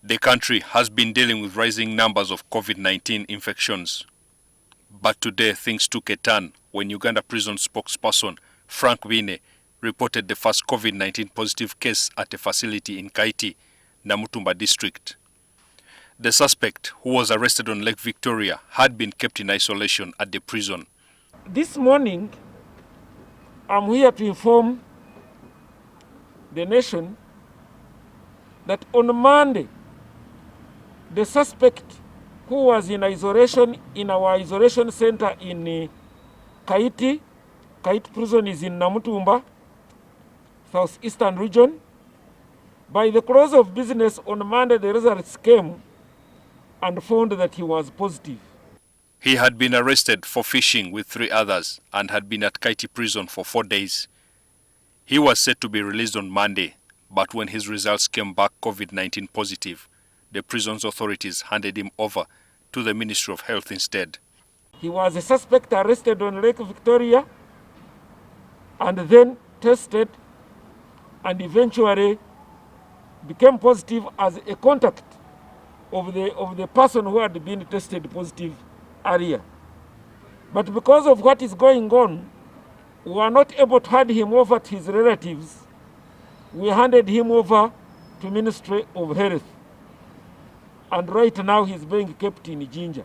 The country has been dealing with rising numbers of COVID-19 infections. But today things took a turn when Uganda prison spokesperson Frank Bine reported the first COVID-19 positive case at a facility in Kaiti, Namutumba district. The suspect, who was arrested on Lake Victoria, had been kept in isolation at the prison. This morning, I'm here to inform the nation that on Monday, the suspect who was in isolation in our isolation center in Kaiti prison is in Namutumba, southeastern region. By the close of business on Monday, the results came and found that he was positive. He had been arrested for fishing with 3 others and had been at Kaiti prison for 4 days. He was set to be released on Monday, but when his results came back COVID-19 positive, the prison's authorities handed him over to the Ministry of Health instead. He was a suspect arrested on Lake Victoria and then tested and eventually became positive as a contact of the person who had been tested positive earlier. But because of what is going on, we were not able to hand him over to his relatives. We handed him over to Ministry of Health. And right now he's being kept in Jinja.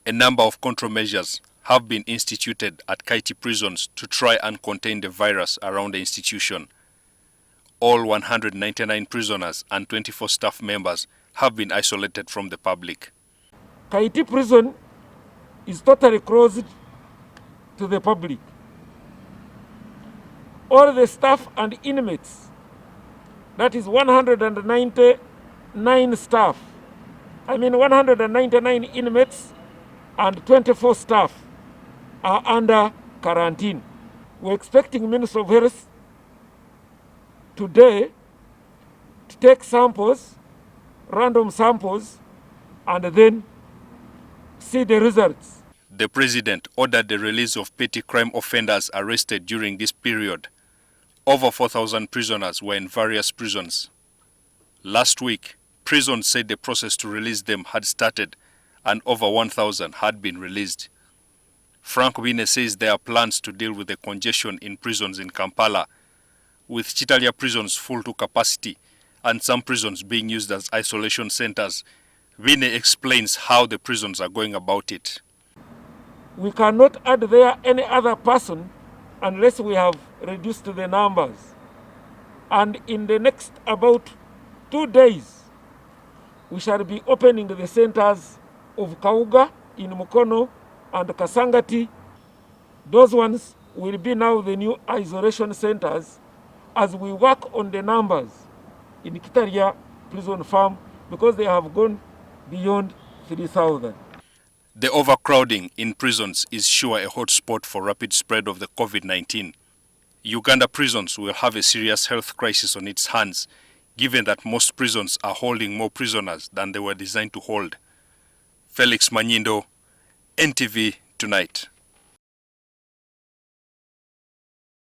A number of countermeasures have been instituted at Kaiti prisons to try and contain the virus around the institution. All 199 prisoners and 24 staff members have been isolated from the public. Kaiti prison is totally closed to the public. All the staff and inmates, that is 199 staff, 199 inmates and 24 staff are under quarantine. We're expecting Minister of Health today to take samples, random samples, and then see the results. The president ordered the release of petty crime offenders arrested during this period. Over 4,000 prisoners were in various prisons. Last week, prisons said the process to release them had started and over 1,000 had been released. Frank Bine says there are plans to deal with the congestion in prisons in Kampala, with Chitalia prisons full to capacity and some prisons being used as isolation centers. Bine explains how the prisons are going about it. We cannot add there any other person unless we have reduced the numbers. And in the next about 2 days, we shall be opening the centers of Kauga in Mukono and Kasangati. Those ones will be now the new isolation centers as we work on the numbers in Kitalia prison farm because they have gone beyond 3,000. The overcrowding in prisons is sure a hotspot for rapid spread of the COVID-19. Uganda prisons will have a serious health crisis on its hands, given that most prisons are holding more prisoners than they were designed to hold. Felix Manyindo, NTV Tonight.